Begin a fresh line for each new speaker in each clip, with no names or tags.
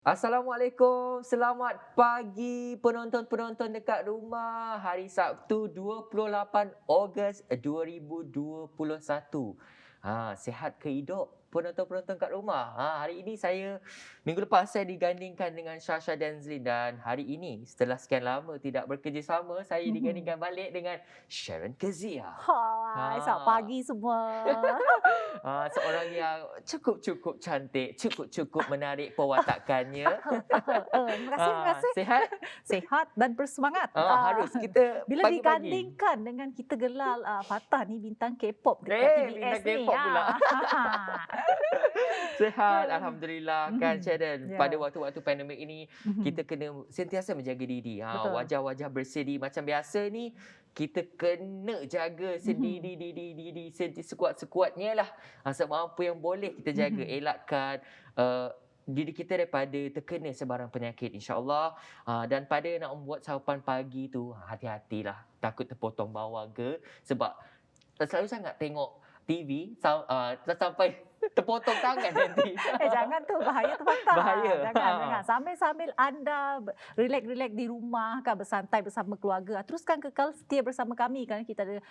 Assalamualaikum, selamat pagi penonton-penonton dekat rumah. Hari Sabtu 28 Ogos 2021. Sihat ke hidup penonton-penonton kat rumah. Hari ini minggu lepas saya digandingkan dengan Shasha Denzlin dan hari ini setelah sekian lama tidak bekerjasama, saya
Mhm.
digandingkan balik dengan Sharon Kezia.
Hai, selamat
Ha.
pagi semua.
Seorang yang cukup-cukup cantik, cukup-cukup menarik perwatakannya.
Terima kasih, terima kasih.
Sihat?
Sehat dan bersemangat.
Harus kita
Bila
pagi-pagi.
digandingkan dengan kita gelal Fatah ni bintang K-pop dekat
Bintang
TVS ni.
K-pop pula. Sihat, alhamdulillah kan
Mhm.
Sharon. Pada
Ya.
waktu-waktu pandemik ini, kita
Mhm.
kena sentiasa menjaga diri.
Betul.
Wajah-wajah berseri macam biasa ni, kita kena jaga
Mhm.
sendiri sekuat-sekuatnya lah. Semampu yang boleh kita jaga,
Mhm.
elakkan diri kita daripada terkena sebarang penyakit, insya-Allah. Dan pada nak membuat sarapan pagi tu, hati-hatilah, takut terpotong bawang ke, sebab selalu sangat tengok TV sampai terpotong tangan nanti.
Jangan tu, bahaya tu Fatah.
Bahaya.
Jangan. Sambil-sambil anda relax-relax di rumah kan, bersantai bersama keluarga, teruskan kekal setia bersama kami kerana kita ada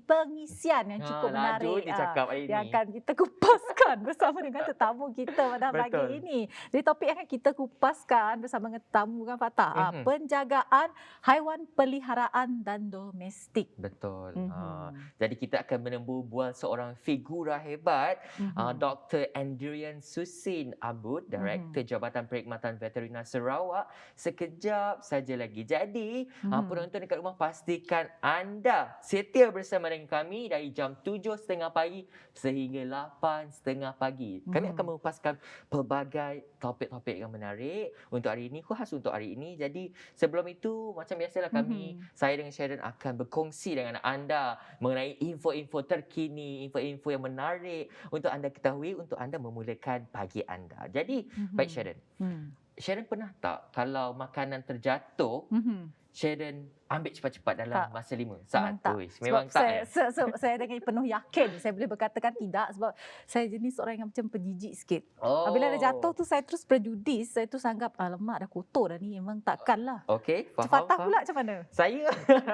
pengisian yang cukup
Laju
menarik
dia cakap hari
yang
ni.
akan kita kupaskan bersama dengan tetamu kita pada pagi
Betul.
ini. Jadi topik yang akan kita kupaskan bersama dengan tetamu kan Fatah,
Mhm.
penjagaan haiwan peliharaan dan domestik.
Betul.
Mhm.
Jadi kita akan menembu bual seorang figura hebat,
Mhm.
Dr. Andrian Susin Abud, Direktur
Mhm.
Jabatan Perkhidmatan Veterina Sarawak. Sekejap saja lagi. Jadi,
Mhm.
penonton dekat rumah, pastikan anda setia bersama dengan kami dari jam 7.30 pagi sehingga 8.30 pagi. Kami akan
Mhm.
mengupaskan pelbagai topik-topik yang menarik untuk hari ini, khas untuk hari ini. Jadi, sebelum itu, macam biasalah
Mhm.
saya dengan Sharon akan berkongsi dengan anda mengenai info-info terkini, info-info yang menarik untuk anda ketahui, untuk anda memulakan pagi anda. Jadi, baik
Mhm.
Sharon.
Hmm.
Sharon pernah tak kalau makanan terjatuh,
Mhm.
Sharon ambil cepat-cepat dalam
Tak,
masa 5
memang
saat?
tak.
Uish,
Sebab
memang tak
saya saya dengan penuh yakin saya boleh berkatakan tidak, sebab saya jenis orang yang macam penjijik sikit. Apabila dah jatuh
Oh,
tu saya terus berjudis, saya terus anggap alamak dah kotor dah ni, memang takkanlah.
okey, faham,
Fatah
faham.
pula macam mana?
Saya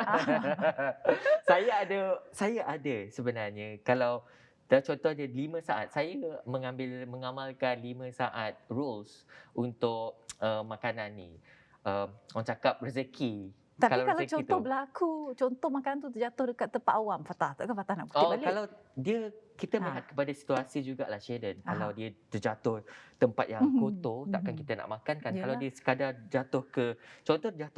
Ah.
saya ada sebenarnya. Kalau dah contoh dia 5 saat, saya mengamalkan 5 saat rules untuk makanan ni. Orang cakap rezeki.
Tapi
Kalau
kalau
rezeki
contoh
tu,
berlaku, contoh makanan tu terjatuh dekat tempat awam, Fatah, takkan Fatah nak kutip balik?
kalau kita melihat
Ah.
kepada situasi jugalah Sharon. Kalau
Ah.
dia terjatuh tempat yang
Mhm.
kotor, takkan
Mhm.
kita nak makan kan. Kalau
Yalah.
dia sekadar jatuh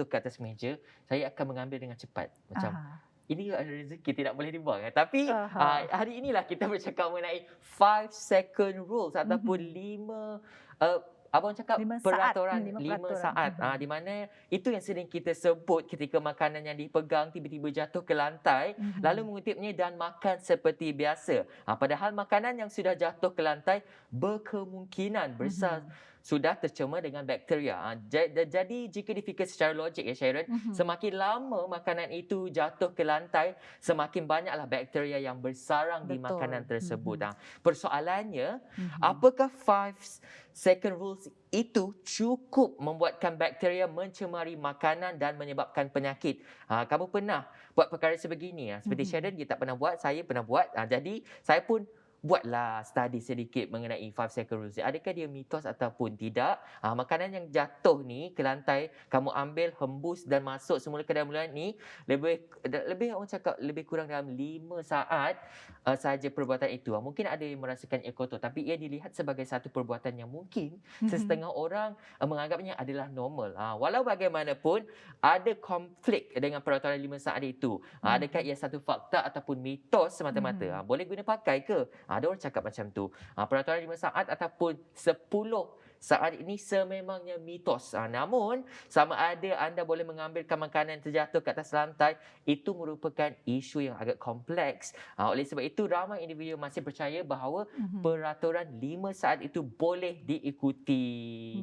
ke atas meja, saya akan mengambil dengan cepat. Macam,
Aha.
ini ada rezeki tidak boleh dibuang. Tapi
Aha.
hari inilah kita bercakap mengenai 5 second rules ataupun
Mhm.
5 cakap
5 saat,
peraturan
5
5
peraturan.
saat.
Mhm.
Di mana itu yang sering kita sebut ketika makanan yang dipegang tiba-tiba jatuh ke lantai, lalu
Mhm.
mengutipnya dan makan seperti biasa. Padahal makanan yang sudah jatuh ke lantai berkemungkinan besar
Mhm.
sudah tercemar dengan bakteria. Jadi jika difikir secara logik ya Sharon,
Mhm.
semakin lama makanan itu jatuh ke lantai, semakin banyaklah bakteria yang bersarang di makanan
Betul.
tersebut.
Mhm.
Persoalannya,
Mhm.
apakah 5 second rules itu cukup membuatkan bakteria mencemari makanan dan menyebabkan penyakit? Kamu pernah buat perkara sebegini? Seperti
Mhm.
Sharon, dia tak pernah buat, saya pernah buat. Jadi saya pun buatlah study sedikit mengenai 5 second rules. Adakah dia mitos ataupun tidak? Makanan yang jatuh ni ke lantai, kamu ambil, hembus dan masuk semula ke dalam mulut ni, lebih orang cakap lebih kurang dalam 5 saat sahaja perbuatan itu. Mungkin ada yang merasakan ia kotor, tapi ia dilihat sebagai satu perbuatan yang mungkin
Mhm.
sesetengah orang menganggapnya adalah normal. Walau bagaimanapun, ada konflik dengan peraturan 5 saat itu. Adakah
Mhm.
ia satu fakta ataupun mitos semata-mata?
Mhm.
Boleh guna pakai ke? Ada orang cakap macam tu. Peraturan 5 saat ataupun 10 saat ini sememangnya mitos. Namun, sama ada anda boleh mengambilkan makanan yang terjatuh ke atas lantai, itu merupakan isu yang agak kompleks. Oleh sebab itu, ramai individu masih percaya bahawa
Mhm.
peraturan 5 saat itu boleh diikuti.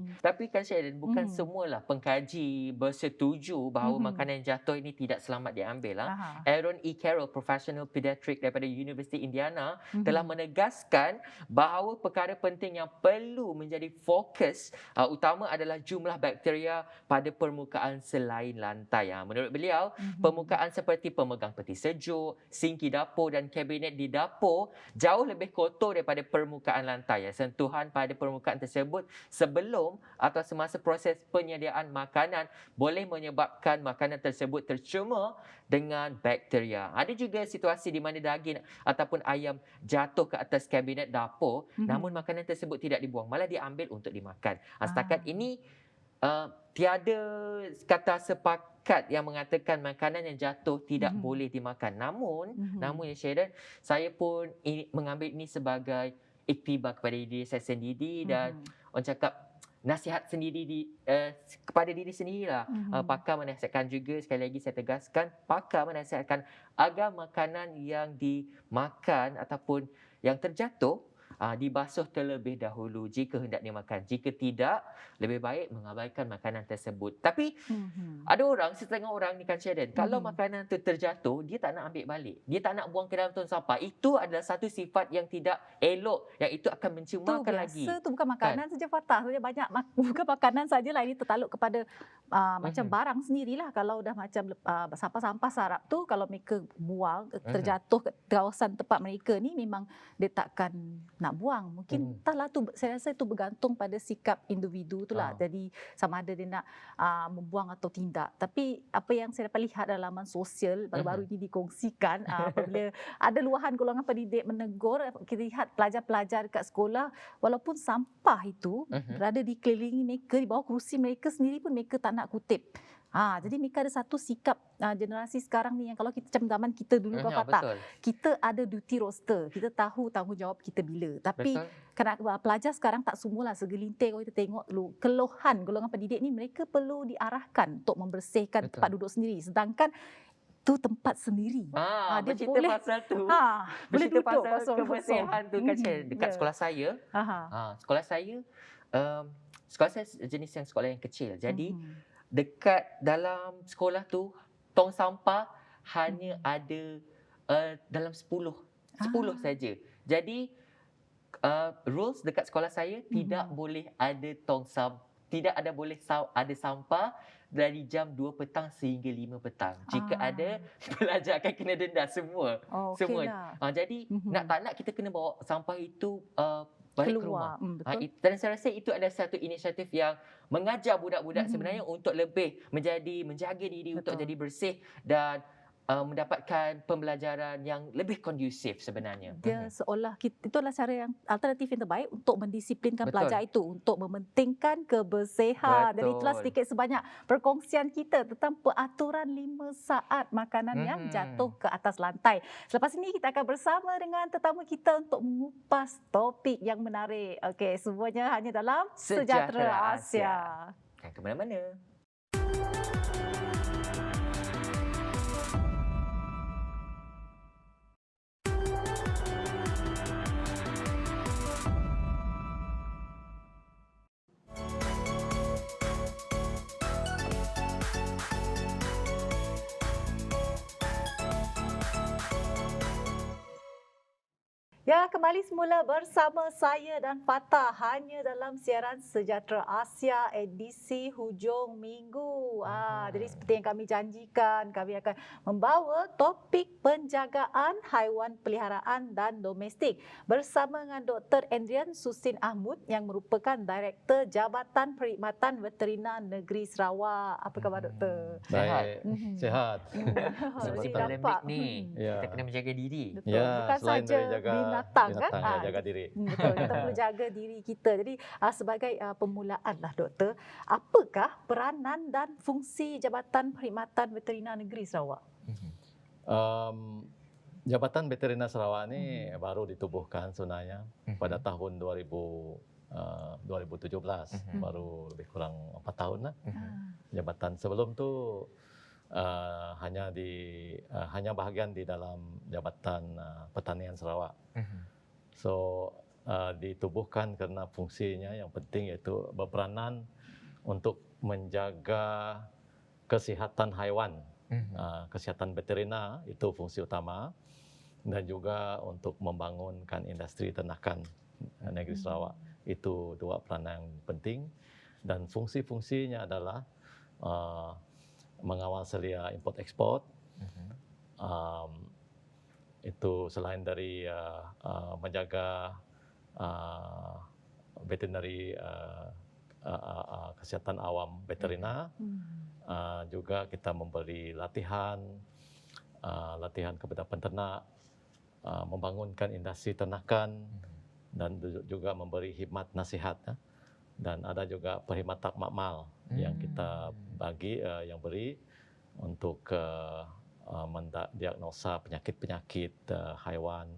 Mhm.
Tapi kan Sharon, bukan
Mhm.
semualah pengkaji bersetuju bahawa
Mhm.
makanan yang jatuh ini tidak selamat diambil.
Aha.
Aaron E. Carroll, professional pediatric daripada University Indiana, telah
Mhm.
menegaskan bahawa perkara penting yang perlu menjadi fokus fokus utama adalah jumlah bakteria pada permukaan selain lantai. Menurut beliau, permukaan seperti pemegang peti sejuk, sinki dapur dan kabinet di dapur jauh lebih kotor daripada permukaan lantai. Sentuhan pada permukaan tersebut sebelum atau semasa proses penyediaan makanan boleh menyebabkan makanan tersebut tercemar dengan bakteria. Ada juga situasi di mana daging ataupun ayam jatuh ke atas kabinet dapur, namun makanan tersebut tidak dibuang, malah diambil untuk dimakan. Setakat ini tiada kata sepakat yang mengatakan makanan yang jatuh tidak boleh dimakan. Namun ya Sharon, saya pun mengambil ini sebagai iktibar kepada diri saya sendiri dan orang cakap nasihat sendiri kepada diri sendirilah. Pakar menasihatkan juga, sekali lagi saya tegaskan, pakar menasihatkan agar makanan yang dimakan ataupun yang terjatuh dibasuh terlebih dahulu jika hendak dimakan. Jika tidak, lebih baik mengabaikan makanan tersebut. Tapi ada orang, setengah orang ni kan Sharon, kalau makanan tu terjatuh, dia tak nak ambil balik. Dia tak nak buang ke dalam tong sampah. Itu adalah satu sifat yang tidak elok, yang itu akan mencemarkan lagi.
Itu bukan makanan saja Fatah, saja banyak bukan makanan sajalah, ini tertakluk kepada macam barang sendirilah. Kalau dah macam sampah-sampah sarap tu, kalau mereka buang terjatuh ke kawasan tempat mereka ni, memang dia takkan nak buang. Mungkin entahlah tu, saya rasa itu bergantung pada sikap individu tu lah. Jadi sama ada dia nak membuang atau tidak. Tapi apa yang saya dapat lihat dalam laman sosial baru-baru ini dikongsikan, apabila ada luahan golongan pendidik menegur, kita lihat pelajar-pelajar dekat sekolah, walaupun sampah itu berada di kelilingi mereka, di bawah kerusi mereka sendiri pun mereka tak nak kutip. Jadi mereka ada satu sikap generasi sekarang ni yang kalau kita macam zaman kita dulu kau kata, kita ada duty roster, kita tahu tanggungjawab kita bila. Tapi kerana pelajar sekarang tak semualah, segelintir kalau kita tengok dulu keluhan golongan pendidik ni, mereka perlu diarahkan untuk membersihkan tempat duduk sendiri, sedangkan tu tempat sendiri.
Dia bercerita pasal tu. Bercerita pasal kebersihan tu kan dekat sekolah saya. Sekolah saya jenis yang sekolah yang kecil. Jadi dekat dalam sekolah tu, tong sampah hanya ada dalam 10 saja. Jadi rules dekat sekolah saya tidak boleh ada tidak ada boleh ada sampah dari jam 2 petang sehingga 5 petang. Jika ada, pelajar akan kena denda semua. Semua. Jadi nak tak nak kita kena bawa sampah itu balik ke rumah. Dan saya rasa itu adalah satu inisiatif yang mengajar budak-budak sebenarnya untuk lebih menjaga diri untuk jadi bersih dan mendapatkan pembelajaran yang lebih kondusif sebenarnya.
Dia seolah itu adalah cara yang alternatif yang terbaik untuk mendisiplinkan pelajar itu, untuk mementingkan kebersihan. Jadi itulah sedikit sebanyak perkongsian kita tentang peraturan 5 saat makanan yang jatuh ke atas lantai. Selepas ini kita akan bersama dengan tetamu kita untuk mengupas topik yang menarik. Okey, semuanya hanya dalam Sejahtera Asia.
Jangan ke mana-mana.
Ya, kembali semula bersama saya dan Fatah hanya dalam siaran Sejahtera Asia edisi hujung minggu. Jadi seperti yang kami janjikan, kami akan membawa topik penjagaan haiwan peliharaan dan domestik bersama dengan Dr. Andrian Susin Ahmud yang merupakan Direktur Jabatan Perkhidmatan Veterina Negeri Sarawak. Apa khabar Doktor?
Baik, sihat.
Seperti pandemik ni, kita kena menjaga diri.
Betul. Bukan saja binatang kan?
Jaga diri.
Betul, kita perlu jaga diri kita. Jadi sebagai permulaan lah Doktor, apakah peranan dan fungsi Jabatan Perkhidmatan Veterina Negeri Sarawak?
Jabatan Veterina Sarawak ni baru ditubuhkan sebenarnya pada tahun 2017, baru lebih kurang 4 tahun lah. Jabatan sebelum tu hanya bahagian di dalam Jabatan Pertanian Sarawak. So ditubuhkan kerana fungsinya yang penting iaitu berperanan untuk menjaga kesihatan haiwan, kesihatan veterina itu fungsi utama, dan juga untuk membangunkan industri ternakan negeri Sarawak. Itu dua peranan yang penting, dan fungsi-fungsinya adalah mengawal selia import ekspor. Itu selain dari menjaga veterinary kesihatan awam veterina, juga kita memberi latihan kepada penternak, membangunkan industri ternakan, dan juga memberi khidmat nasihat. Dan ada juga perkhidmatan makmal yang kita beri untuk mendiagnosa penyakit-penyakit haiwan,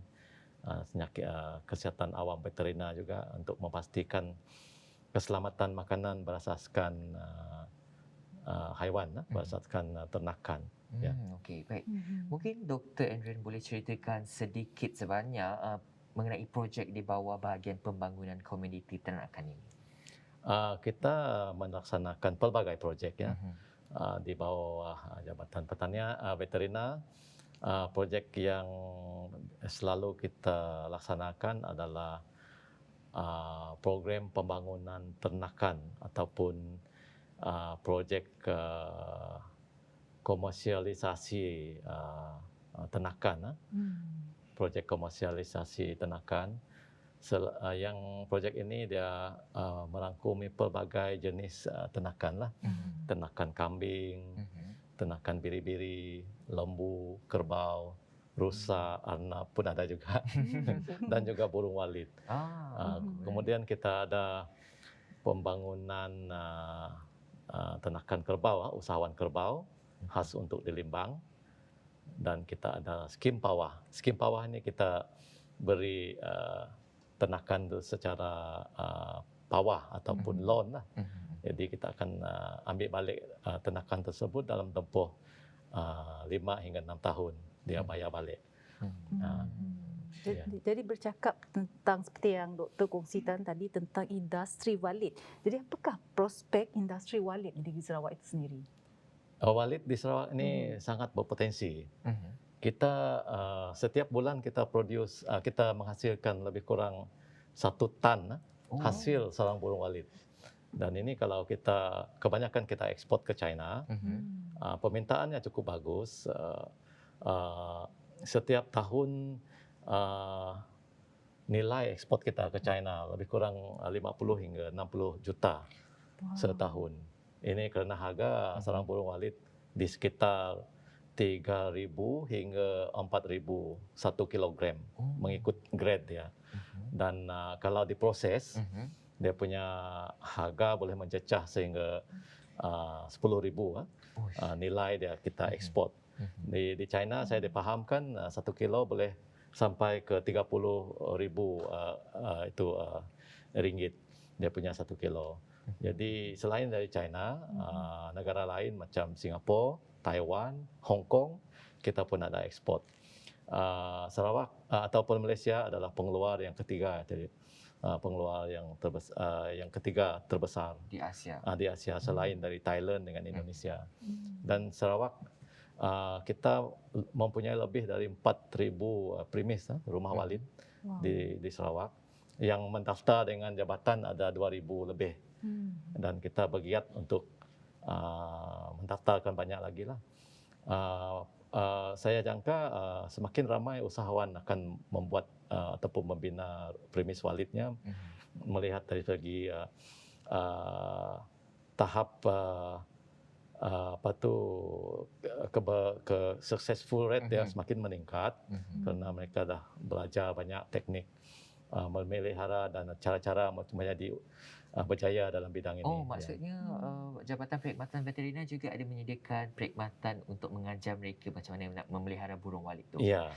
kesihatan awam veterina juga untuk memastikan keselamatan makanan berasaskan haiwan, berasaskan ternakan.
Okey, baik. Mungkin Dr. Andrian boleh ceritakan sedikit sebanyak mengenai projek di bawah bahagian pembangunan komuniti ternakan ini.
Kita melaksanakan pelbagai projek di bawah Jabatan Pertanian Veterina. Projek yang selalu kita laksanakan adalah program pembangunan ternakan ataupun projek komersialisasi ternakan. Projek komersialisasi ternakan. Yang projek ini dia merangkumi pelbagai jenis ternakan ternakan kambing, ternakan biri-biri, lembu, kerbau, rusa, arnab pun ada juga, dan juga burung walit. Kemudian kita ada pembangunan ternakan kerbau, usahawan kerbau khas untuk di Limbang, dan kita ada skim pawah. Skim pawah ini kita beri ternakan itu secara pawah ataupun loan . Jadi kita akan ambil balik ternakan tersebut dalam tempoh 5 hingga 6 tahun dia bayar balik.
Jadi bercakap tentang seperti yang Doktor kongsikan tadi tentang industri walit. Jadi apakah prospek industri walit di Negeri Sarawak itu sendiri?
Walit di Sarawak ini sangat berpotensi. Kita setiap bulan kita kita menghasilkan lebih kurang 1 tan hasil sarang burung walit. Dan ini kalau kebanyakan kita ekspor ke China, permintaannya cukup bagus. Setiap tahun nilai ekspor kita ke China lebih kurang 50 hingga 60 juta setahun. Ini kerana harga sarang burung walit di sekitar 3,000 hingga 4,000 1 kilogram, mengikut grade dia. Dan kalau diproses, dia punya harga boleh mencecah sehingga 10,000 nilai dia kita ekspor. Di China saya dipahamkan 1 kilo boleh sampai ke 30,000 ringgit dia punya 1 kilo. Jadi selain dari China, negara lain macam Singapura, Taiwan, Hong Kong, kita pun ada ekspor. Sarawak ataupun Malaysia adalah pengeluar yang ketiga, jadi pengeluar yang ketiga terbesar
di Asia.
Di Asia selain dari Thailand dengan Indonesia. Dan Sarawak kita mempunyai lebih dari 4,000 premis rumah walit di Sarawak. Yang mendaftar dengan jabatan ada 2,000 lebih. Dan kita bergiat untuk mendaftarkan banyak lagi lah. Saya jangka semakin ramai usahawan akan membuat ataupun membina premis walitnya, melihat dari segi tahap successful rate dia semakin meningkat kerana mereka dah belajar banyak teknik memelihara dan cara-cara menjadi berjaya dalam bidang ini.
Maksudnya Jabatan Perkhidmatan Veterina juga ada menyediakan perkhidmatan untuk mengajar mereka macam mana nak memelihara burung walit tu.
Ya.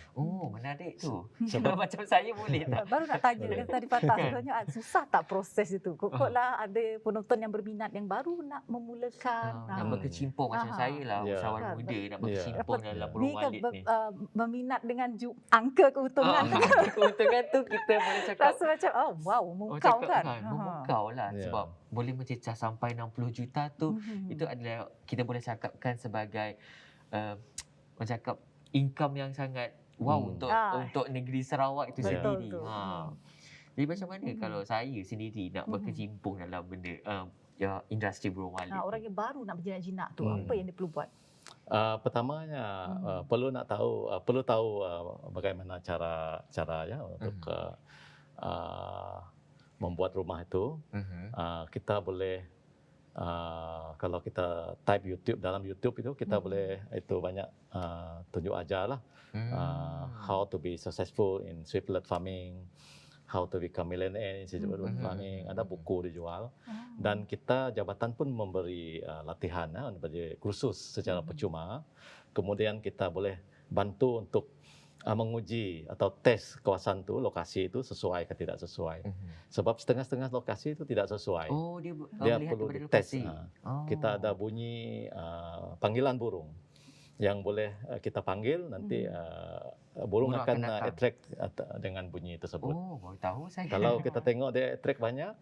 Menarik tu. Sebab macam saya boleh tak?
Baru nak tanya tadi patah sebenarnya susah tak proses itu? Kok-koklah ada penonton yang berminat yang baru nak memulakan.
Nak berkecimpung macam saya lah, usahawan muda nak berkecimpung dalam burung walit ni.
Meminat dengan angka keuntungan.
Keuntungan tu kita boleh cakap
rasa macam memukau kan.
Memukau lah. Sebab boleh mencecah sampai 60 juta tu, itu adalah kita boleh cakapkan sebagai cakap income yang sangat untuk negeri Sarawak itu sendiri. Jadi macam mana kalau saya sendiri nak berkecimpung dalam benda industri burung walit?
Orang yang baru nak berjinak-jinak tu, apa yang dia perlu buat?
Pertamanya perlu tahu bagaimana caranya untuk membuat rumah itu. Kita boleh kalau kita type YouTube, dalam YouTube itu kita boleh itu banyak tunjuk ajarlah how to be successful in swiftlet farming, how to become millionaire in swiftlet farming. Ada buku dijual dan kita jabatan pun memberi latihan, memberi kursus secara percuma. Kemudian kita boleh bantu untuk menguji atau tes kawasan tu, lokasi itu sesuai ke tidak sesuai. Sebab setengah-setengah lokasi itu tidak sesuai.
Oh, dia
perlu dites. Kita ada bunyi panggilan burung yang boleh kita panggil, nanti burung akan attract dengan bunyi tersebut.
Oh, baru tahu saya.
Kalau kita tengok dia attract banyak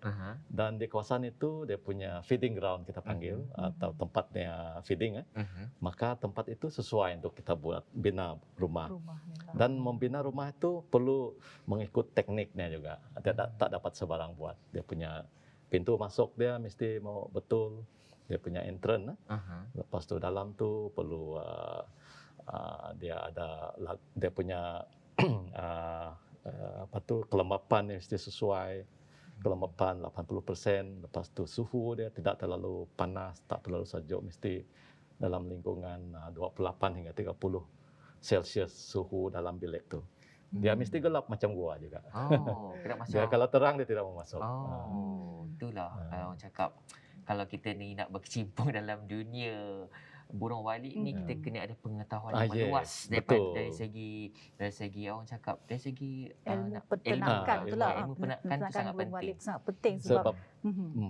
dan di kawasan itu dia punya feeding ground kita panggil atau tempatnya feeding, maka tempat itu sesuai untuk kita buat bina rumah. Dan membina rumah itu perlu mengikut tekniknya juga. Tak dapat sebarang buat. Dia punya pintu masuk dia mesti mau betul. Dia punya entrance. Lepas tu dalam tu perlu dia punya kelembapan yang mesti sesuai. Kelembapan 80%. Lepas tu suhu dia tidak terlalu panas, tak terlalu sejuk, mesti dalam lingkungan 28 hingga 30 Celsius suhu dalam bilik tu. Dia mesti gelap macam gua juga.
Tidak masuk.
Dia kalau terang dia tidak mau masuk.
Itulah orang cakap kalau kita ni nak berkecimpung dalam dunia burung walit ni, kita kena ada pengetahuan yang meluas dari segi orang cakap, dari segi
ilmu peternakan itulah.
Ilmu peternakan itu sangat penting.
Walit sangat penting
sebab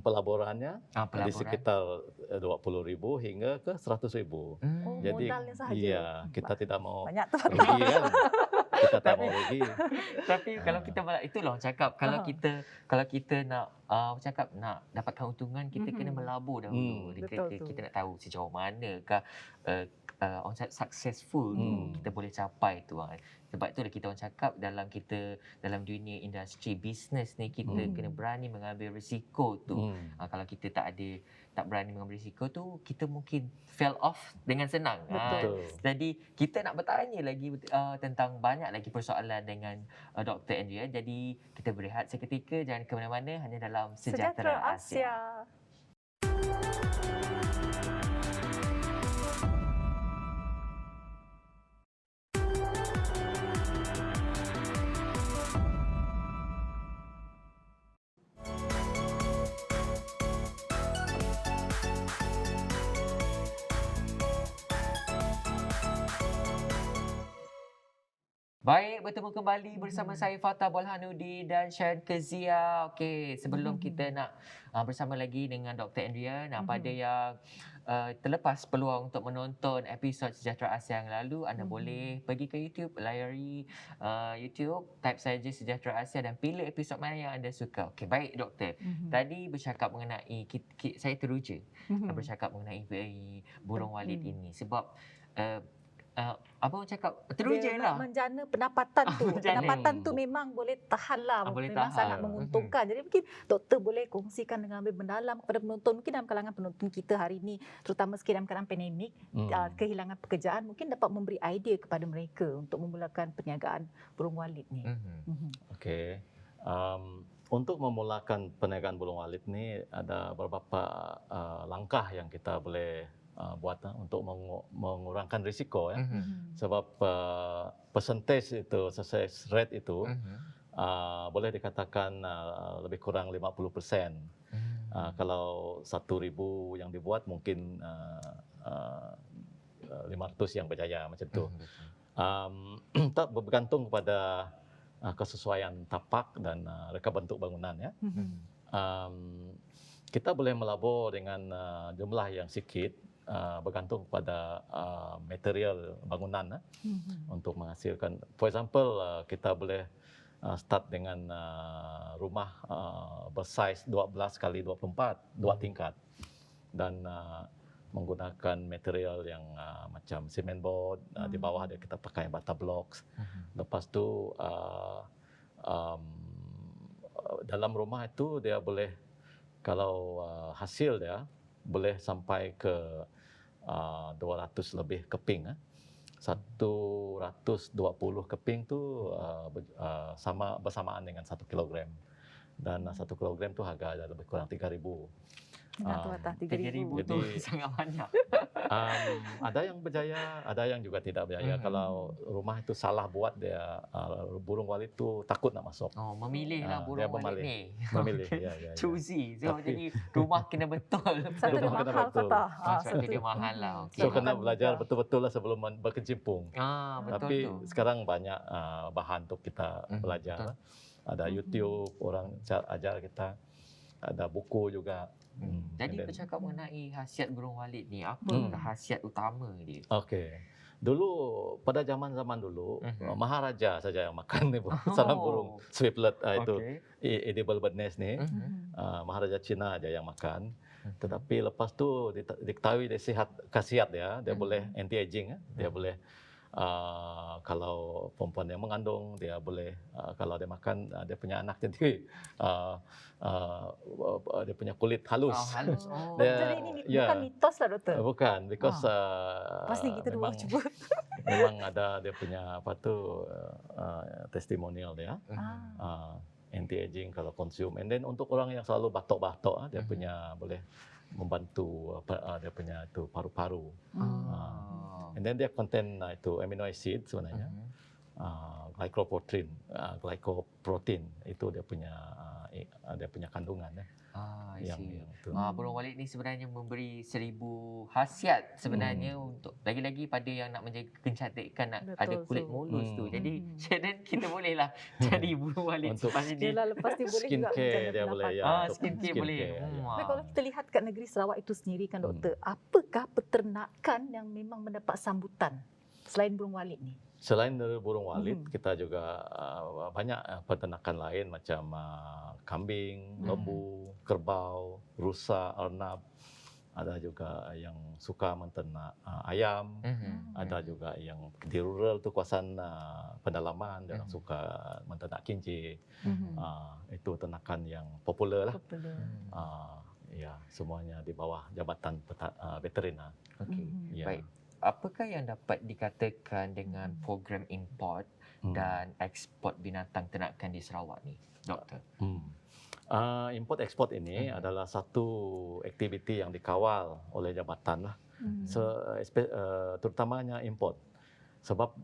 pelaburannya di sekitar 20,000 hingga ke 100,000. Jadi
modalnya sahaja.
Iya, kita tidak mau
banyak
rugi kan. Kita tak mau rugi.
Tapi kalau kita itulah orang cakap, kalau kita nak nak dapatkan untungan, kita kena melabur dahulu. Kita nak tahu sejauh manakah orang cakap successful tu kita boleh capai tu. Sebab itulah kita orang cakap dalam dunia industri bisnes ni, kita kena berani mengambil risiko tu. Kalau kita tak berani mengambil risiko tu, kita mungkin fail off dengan senang. Jadi kita nak bertanya lagi tentang banyak lagi persoalan dengan Dr. Andrea. Jadi kita berehat seketika, jangan ke mana-mana, hanya dalam Sejahtera Asia. Baik, bertemu kembali bersama saya Fatah Bolhanudi dan Syahan Kezia. Okey, sebelum kita nak bersama lagi dengan Dr. Andrea, pada yang terlepas peluang untuk menonton episod Sejahtera Asia yang lalu, anda boleh pergi ke YouTube, layari YouTube, type saja Sejahtera Asia dan pilih episod mana yang anda suka. Okey, baik Doktor. Tadi bercakap mengenai, saya teruja bercakap mengenai burung walit ini sebab apa orang cakap teruja lah.
Menjana pendapatan tu. Pendapatan tu memang boleh tahan lah. Memang sangat menguntungkan. Jadi mungkin doktor boleh kongsikan dengan lebih mendalam kepada penonton. Mungkin dalam kalangan penonton kita hari ini, terutama sekali dalam keadaan pandemik, kehilangan pekerjaan, mungkin dapat memberi idea kepada mereka untuk memulakan perniagaan burung walit ni.
Okey. Untuk memulakan perniagaan burung walit ni, ada beberapa langkah yang kita boleh buat untuk mengurangkan risiko ya. Sebab percentage itu, success rate itu boleh dikatakan lebih kurang 50%. Kalau 1,000 yang dibuat mungkin 500 yang berjaya macam tu. Tak bergantung kepada kesesuaian tapak dan reka bentuk bangunan ya. Kita boleh melabur dengan jumlah yang sikit, bergantung kepada material bangunan untuk menghasilkan. For example, kita boleh start dengan rumah bersaiz 12 kali 24, 2 tingkat, dan menggunakan material yang macam cement board, di bawah dia kita pakai bata blocks. Lepas tu dalam rumah itu dia boleh, kalau hasil dia boleh sampai ke 200 lebih keping. 120 keping tu sama bersamaan dengan 1 kilogram. Dan 1 kilogram tu harga ada lebih kurang 3,000.
Nah, tu Fatah 3,000.
3,000 tu
Jadi-
sangat banyak.
Ada yang berjaya, ada yang juga tidak berjaya. Kalau rumah itu salah buat, dia burung walit tu takut nak masuk.
Oh, memilih lah
Dia
burung walit
memilih.
ni.
Memilih,
Okey.
ya, ya, ya.
Choosy. So,
Tapi-
jadi rumah kena betul.
Satu dia
Rumah kena
mahal
betul.
Fatah.
Sebab tu dia mahal lah. Okey.
So
Bukan
kena belajar
mudah.
betul-betul lah sebelum berkecimpung.
Betul
Tapi
tu.
sekarang banyak bahan untuk kita belajar. Ada YouTube, orang ajar kita. Ada buku juga.
Jadi
And then-
bercakap mengenai khasiat burung walit ni, apa khasiat utama dia?
Okey. Dulu, pada zaman-zaman dulu, Maharaja saja yang makan ni, sarang burung
Oh.
swiftlet itu
Okey.
edible bird nest ni. Maharaja Cina aja yang makan. Tetapi lepas tu diketahui dia khasiat dia boleh anti aging, dia boleh kalau perempuan yang mengandung, dia boleh kalau dia makan dia punya anak jadi dia punya kulit halus.
Halus. Oh.
Dia-
Jadi ini
ya.
bukan mitos lah doktor.
Bukan, because
Pasti kita dua
memang,
cuba.
memang ada dia punya apa tu testimonial dia. Anti aging kalau consume. And then untuk orang yang selalu batuk-batuk, dia punya boleh membantu dia punya itu paru-paru. And then dia contain itu amino acid sebenarnya. Glycoprotein itu dia punya kandungan
I see.
yang itu.
Burung walit ni sebenarnya memberi 1,000 khasiat sebenarnya untuk lagi-lagi pada yang nak menjaga kecantikan, nak
Betul
ada kulit
tu.
mulus tu. Jadi Shannon, kita bolehlah cari burung walit
Untuk
selepas ini.
Yelah, lepas ni boleh juga
Skincare
menjaga
dia boleh,
pendapatan.
ya. untuk
Skincare boleh.
ya.
Tapi kalau kita lihat kat negeri Sarawak itu sendiri kan doktor, apakah peternakan yang memang mendapat sambutan selain burung walit ni?
Selain dari burung walit, kita juga banyak peternakan lain macam kambing, lembu, kerbau, rusa, arnab. Ada juga yang suka menternak ayam. Ada juga yang di rural tu kawasan pedalaman, dia orang suka menternak kelinci. Itu ternakan yang popular lah. Ya, semuanya di bawah jabatan veterina.
Okey.
Ya.
Baik. Apakah yang dapat dikatakan dengan program import dan ekspor binatang ternakan di Sarawak ni, doktor?
Import ekspor ini adalah satu aktiviti yang dikawal oleh jabatan lah. Terutamanya import. Sebab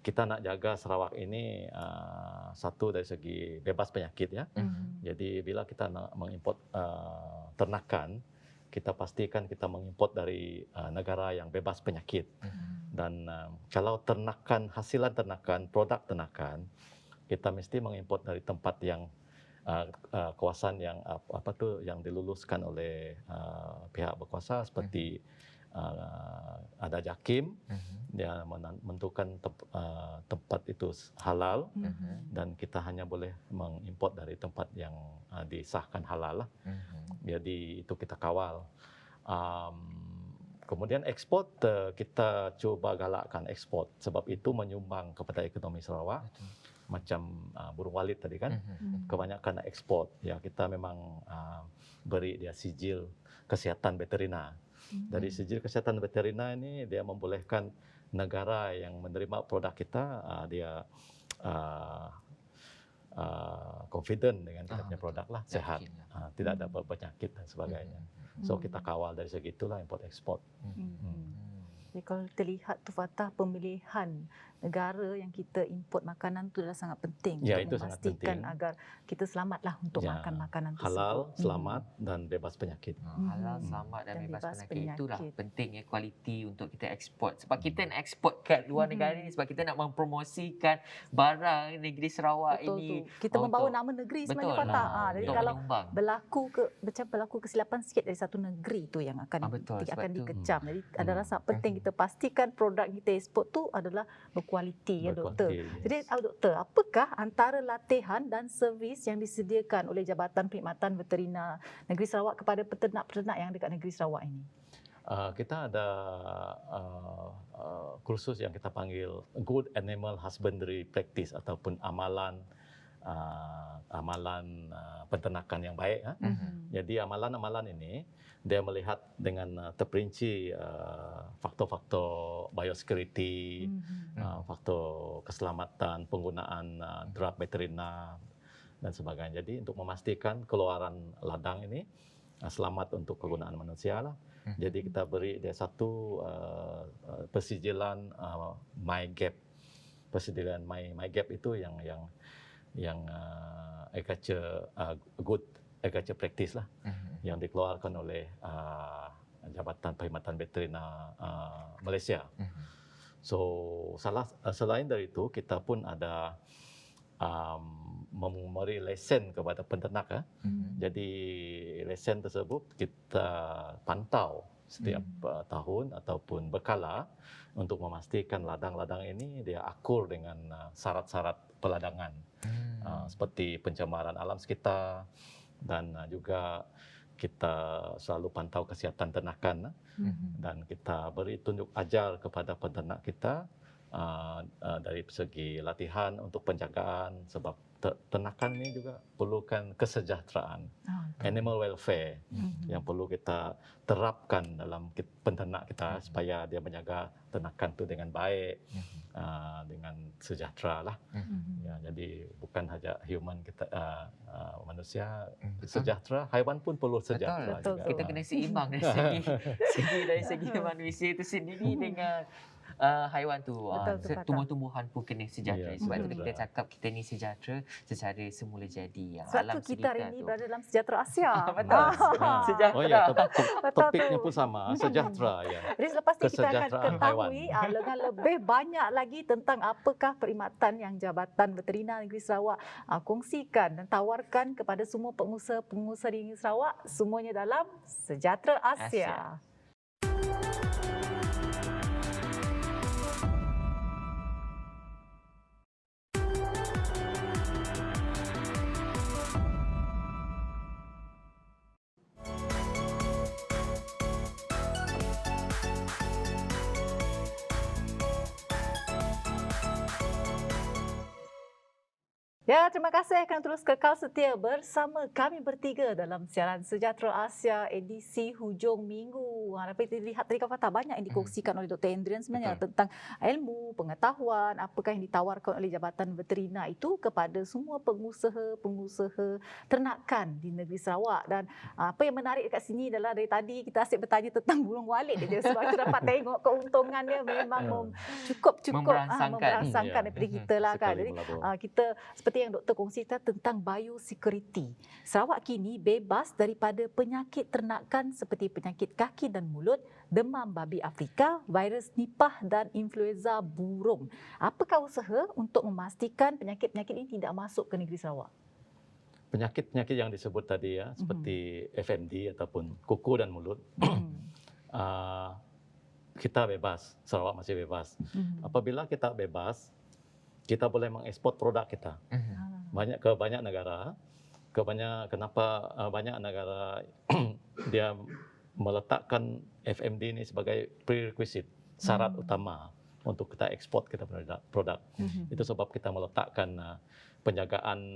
kita nak jaga Sarawak ini satu dari segi bebas penyakit ya. Jadi bila kita nak mengimport ternakan, kita pastikan kita mengimport dari negara yang bebas penyakit. Dan kalau hasilan ternakan, produk ternakan, kita mesti mengimport dari tempat yang kawasan yang yang diluluskan oleh pihak berkuasa seperti ada JAKIM, dia menentukan tempat itu halal, dan kita hanya boleh mengimport dari tempat yang disahkan halal lah. Jadi itu kita kawal. Kemudian ekspor, kita cuba galakkan ekspor sebab itu menyumbang kepada ekonomi Sarawak. Macam burung walit tadi kan, kebanyakan nak ekspor. Ya, kita memang beri dia sijil kesihatan veterina. Dari sijil kesihatan veterina ini dia membolehkan negara yang menerima produk kita dia confident dengan kita punya produk lah, sehat, tidak ada penyakit dan sebagainya. So kita kawal dari segi itulah import ekspor.
Jadi kalau terlihat tu Fatah, pemilihan negara yang kita import makanan tu adalah sangat penting
Ya,
untuk
itu sangat
memastikan
penting.
agar kita selamatlah untuk
Ya,
makan makanan tersebut.
halal, selamat dan bebas penyakit.
Halal, selamat dan
Dan
bebas
bebas
penyakit. Itulah
penyakit.
penting kualiti untuk kita ekspor. Sebab kita nak ekspor kat luar negara ni sebab kita nak mempromosikan barang negeri Sarawak
Betul
ini.
tu. Kita membawa
untuk-
nama negeri sebenarnya
Betul.
Fatah. Jadi
Untuk
kalau
menyumbang.
berlaku kesilapan sikit dari satu negeri tu yang akan
Betul, sebab
akan
tu.
dikecam. Jadi adalah sangat penting kita pastikan produk kita ekspor tu adalah berkualiti ya doktor.
Berkualiti,
Jadi
yes.
doktor, apakah antara latihan dan servis yang disediakan oleh Jabatan Perkhidmatan Veterina Negeri Sarawak kepada peternak-peternak yang dekat negeri Sarawak ini?
Kita ada kursus yang kita panggil Good Animal Husbandry Practice ataupun amalan amalan penternakan yang baik. Jadi amalan-amalan ini dia melihat dengan terperinci faktor-faktor biosecurity, faktor keselamatan, penggunaan drug veterina dan sebagainya. Jadi untuk memastikan keluaran ladang ini selamat untuk kegunaan manusia lah. Jadi kita beri dia satu persijilan MyGap. Persijilan MyGap itu yang agriculture good agriculture practice lah, yang dikeluarkan oleh Jabatan Perkhidmatan Veterina Malaysia. So selain dari itu kita pun ada memberi lesen kepada penternak. Jadi lesen tersebut kita pantau setiap tahun ataupun berkala untuk memastikan ladang-ladang ini dia akur dengan syarat-syarat peladangan, seperti pencemaran alam sekitar, dan juga kita selalu pantau kesihatan ternakan, dan kita beri tunjuk ajar kepada peternak kita dari segi latihan untuk penjagaan, sebab ternakan ini juga perlukan kesejahteraan, animal welfare yang perlu kita terapkan dalam penternak kita supaya dia menjaga ternakan itu dengan baik, dengan sejahtera lah. Ya, jadi bukan saja human kita manusia sejahtera, haiwan pun perlu sejahtera.
Betul.
Juga.
Kita kena seimbang dari segi manusia itu sendiri dengan haiwan tu.
Betul,
Tumbuh-tumbuhan pun kena sejahtera.
Ya,
Sebab tu
betul.
kita cakap kita ni sejahtera secara semula jadi.
Sebab
Alam
tu kita hari
sekitar
ini
tu.
berada dalam Sejahtera Asia.
Betul. Sejahtera.
Oh ya,
Betul
topiknya
tu.
pun sama, sejahtera ya.
Jadi selepas ni kita akan
Kesejahteraan
ketahui dengan lebih banyak lagi tentang apakah perkhidmatan yang Jabatan Veterina Negeri Sarawak kongsikan dan tawarkan kepada semua pengusaha-pengusaha di Negeri Sarawak, semuanya dalam Sejahtera Asia. Ya, terima kasih kerana terus kekal setia bersama kami bertiga dalam siaran Sejahtera Asia edisi hujung minggu. Dapat dilihat tadi kata banyak yang dikongsikan oleh Dr. Andrian sebenarnya tentang ilmu, pengetahuan, apakah yang ditawarkan oleh Jabatan Veterina itu kepada semua pengusaha ternakan di negeri Sarawak. Dan apa yang menarik dekat sini adalah dari tadi kita asyik bertanya tentang burung walit dia, sebab kita dapat tengok keuntungannya memang cukup memberangsangkan daripada kita lah kan. Jadi kita seperti yang doktor kongsikan tentang biosecurity. Sarawak kini bebas daripada penyakit ternakan seperti penyakit kaki dan mulut, demam babi Afrika, virus Nipah dan influenza burung. Apakah usaha untuk memastikan penyakit-penyakit ini tidak masuk ke negeri Sarawak?
Penyakit-penyakit yang disebut tadi ya, seperti FMD ataupun kuku dan mulut, kita bebas, Sarawak masih bebas. Apabila kita bebas, kita boleh mengekspor produk kita ke banyak negara. Kenapa banyak negara dia meletakkan FMD ini sebagai prerequisite, syarat utama untuk kita ekspor kita produk. Itu sebab kita meletakkan penjagaan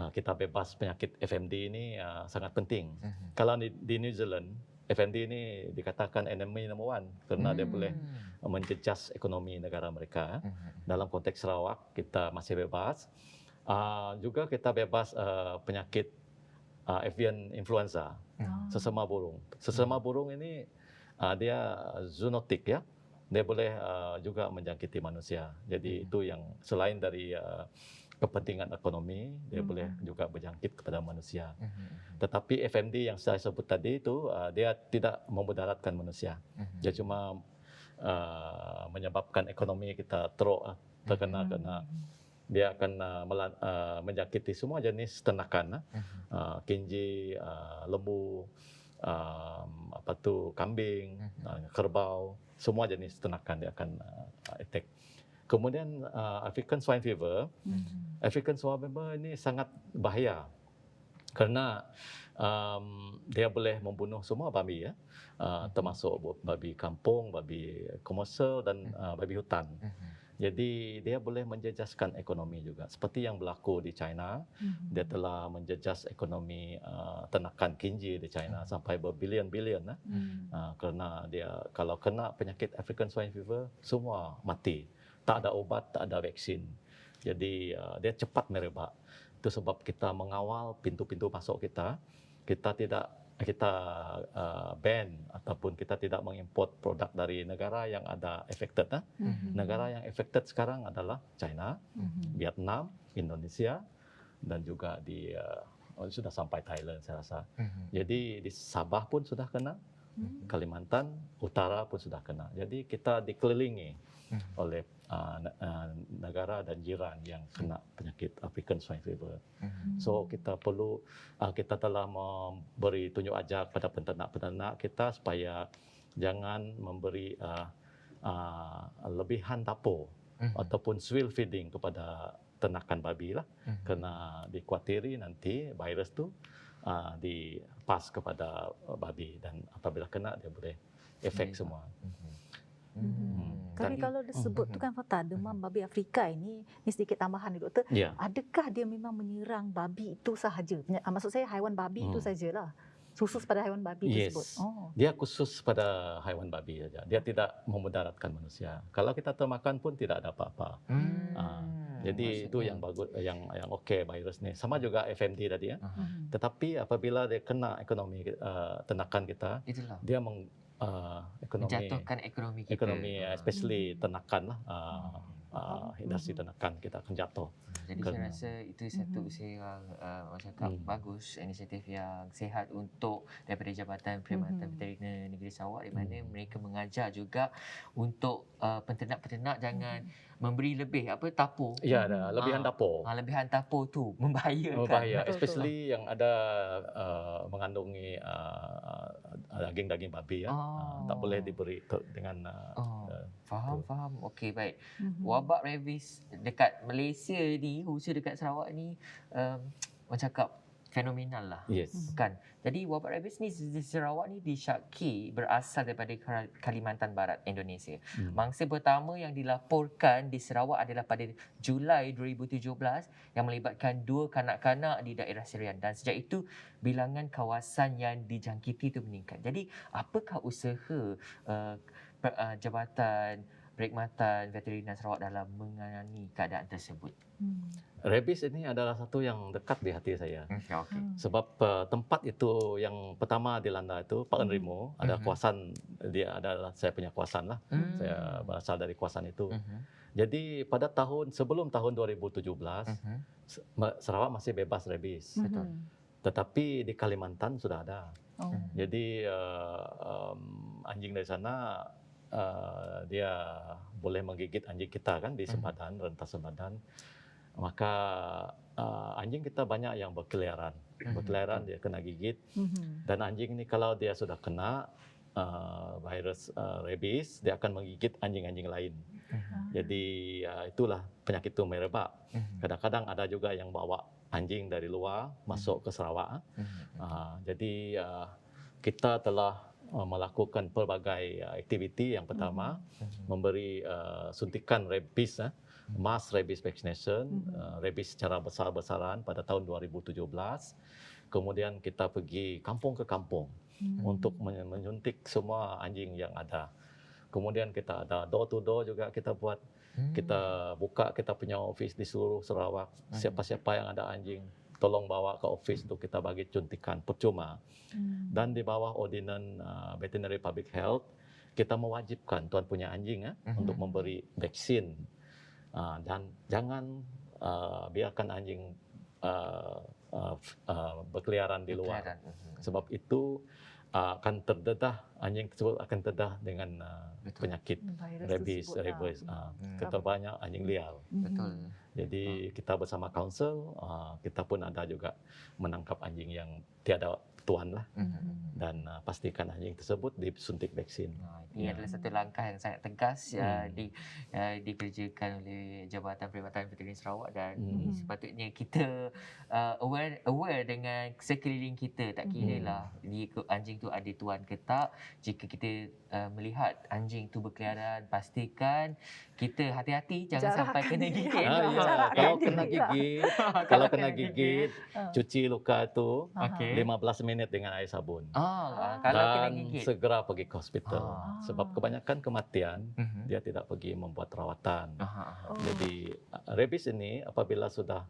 kita bebas penyakit FMD ini sangat penting. Kalau di New Zealand, FMD ini dikatakan enemy number one kerana dia boleh menjejas ekonomi negara mereka. Dalam konteks Sarawak, kita masih bebas. Juga kita bebas penyakit avian influenza, sesama burung. Sesama burung ini dia zoonotik ya. Dia boleh juga menjangkiti manusia. Jadi itu yang selain dari kepentingan ekonomi, dia boleh juga berjangkit kepada manusia. Tetapi FMD yang saya sebut tadi itu dia tidak memudaratkan manusia. Dia cuma menyebabkan ekonomi kita terkena dia akan menjangkiti semua jenis ternakan, kelinci, lembu, kambing, kerbau, semua jenis ternakan dia akan attack. Kemudian African swine fever. African swine fever ini sangat bahaya kerana dia boleh membunuh semua babi ya, termasuk babi kampung, babi komersial dan babi hutan. Jadi dia boleh menjejaskan ekonomi juga. Seperti yang berlaku di China, dia telah menjejas ekonomi ternakan kinji di China sampai berbilion-bilion kerana dia kalau kena penyakit African Swine Fever semua mati. Tak ada ubat, tak ada vaksin. Jadi dia cepat merebak. Itu sebab kita mengawal pintu-pintu masuk kita. Kita ban ataupun kita tidak mengimport produk dari negara yang ada affected. Negara yang affected sekarang adalah China, Vietnam, Indonesia dan juga sudah sampai Thailand saya rasa. Jadi di Sabah pun sudah kena, Kalimantan Utara pun sudah kena. Jadi kita dikelilingi oleh negara dan jiran yang kena penyakit African Swine Fever. So kita telah memberi tunjuk ajar kepada peternak-peternak kita supaya jangan memberi lebihan dapur ataupun swill feeding kepada ternakan babi lah, kerana dikuatiri nanti virus tu dipas kepada babi dan apabila kena dia boleh efek semua.
Tapi kalau disebut tu kan Fatah, demam babi Afrika ini sedikit tambahan ni doktor.
Ya.
Adakah dia memang menyerang babi itu sahaja? Maksud saya haiwan babi itu sajalah. Khusus pada haiwan babi tersebut.
Dia khusus pada haiwan babi saja. Dia tidak memudaratkan manusia. Kalau kita termakan pun tidak ada apa-apa. Jadi itu yang bagus, yang okey virus ni. Sama juga FMD tadi ya. Tetapi apabila dia kena ekonomi ternakan kita,
Itulah.
dia
menjatuhkan ekonomi kita.
Ekonomi especially ternakan lah. Industri ternakan kita akan jatuh.
Jadi saya rasa itu satu usaha yang cakap bagus, inisiatif yang sihat untuk daripada Jabatan Perkhidmatan Veteriner Negeri Sarawak, di mana mereka mengajar juga untuk penternak-penternak jangan memberi lebih tapur.
Ya, ada lebihan dapur.
Lebihan tapur tu membahayakan.
Bahaya, especially yang ada mengandungi daging-daging babi ya. Tak boleh diberi dengan
Faham. Okey, baik. Wabak rabies dekat Malaysia ni, khusus dekat Sarawak ni, orang cakap fenomenal lah.
Yes.
Kan? Jadi wabak rabies ni di Sarawak ni disyaki berasal daripada Kalimantan Barat, Indonesia. Mangsa pertama yang dilaporkan di Sarawak adalah pada Julai 2017 yang melibatkan 2 kanak-kanak di daerah Serian, dan sejak itu bilangan kawasan yang dijangkiti itu meningkat. Jadi apakah usaha Jabatan Perkhidmatan Veteriner Sarawak dalam menangani keadaan tersebut?
Rabies ini adalah satu yang dekat di hati saya.
Okay.
Sebab tempat itu yang pertama dilanda itu Pak Enrimo, ada kawasan, dia adalah saya punya kawasan lah. Saya berasal dari kawasan itu. Jadi pada sebelum tahun 2017 Sarawak masih bebas rabies. Tetapi di Kalimantan sudah ada. Jadi anjing dari sana dia boleh menggigit anjing kita kan di sempadan, rentas sempadan. Maka anjing kita banyak yang berkeliaran. Berkeliaran dia kena gigit. Dan anjing ini kalau dia sudah kena virus rabies, dia akan menggigit anjing-anjing lain. Jadi itulah penyakit itu merebak. Kadang-kadang ada juga yang bawa anjing dari luar masuk ke Sarawak. Jadi kita telah melakukan pelbagai aktiviti. Yang pertama, memberi suntikan rabies, mass rabies vaccination, rabies secara besar-besaran pada tahun 2017. Kemudian kita pergi kampung ke kampung untuk menyuntik semua anjing yang ada. Kemudian kita ada door to door juga kita buat. Kita buka kita punya office di seluruh Sarawak. Siapa-siapa yang ada anjing, tolong bawa ke office untuk kita bagi suntikan percuma. Dan di bawah ordinan Veterinary Public Health, kita mewajibkan tuan punya anjing untuk memberi vaksin. Dan jangan biarkan anjing berkeliaran di luar. Sebab itu akan terdedah, anjing tersebut akan terdedah dengan penyakit rabies. Keterbanyak anjing liar.
Betul.
Jadi kita bersama council, kita pun ada juga menangkap anjing yang tuan lah,
Mhm.
dan pastikan anjing tersebut disuntik vaksin.
Ini
Ya.
adalah satu langkah yang sangat tegas
Hmm.
dikerjakan oleh Jabatan Perkhidmatan Veterani Sarawak, dan ini
Mhm.
sepatutnya kita aware dengan sekeliling kita, tak kira lah anjing tu ada tuan ke tak. Jika kita melihat anjing tu berkeliaran, pastikan kita hati-hati, jangan sampai
Jarakkan
kena
diri.
gigit.
Ah, ya.
Jarakkan
Kalau
diri
kena
lah.
gigit,
Kalau
kalau kena
kena
gigit,
Ah.
cuci luka itu
Okey.
15 minit dengan air sabun.
Kalau
Dan
kena gigit.
segera pergi ke hospital. Sebab
Ah.
kebanyakan kematian
Mhm.
dia tidak pergi membuat rawatan.
Aha.
Oh.
Jadi rabies ini apabila sudah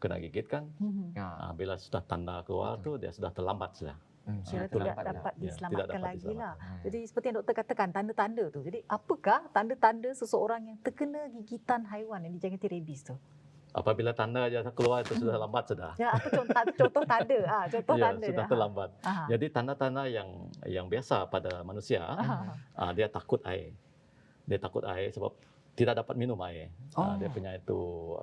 kena gigit kan,
Mhm.
Ya.
bila sudah tanda keluar
Betul.
tu dia sudah terlambat sudah.
Kira
Sudah
tidak
terlambat dah.
dapat
Ya, tidak
diselamatkan
dapat
lagi lah.
diselamatkan.
Jadi seperti yang doktor katakan, tanda-tanda tu. Jadi apakah tanda-tanda seseorang yang terkena gigitan haiwan yang dijangkiti rabies tu?
Apabila tanda aja keluar itu sudah lambat sudah.
Ya, apa contoh tanda? Contoh
Ya,
tanda
sudah
dia.
terlambat.
Aha.
Jadi tanda-tanda yang biasa pada manusia,
Aha.
dia takut air. Dia takut air sebab tidak dapat minum air. Dia punya itu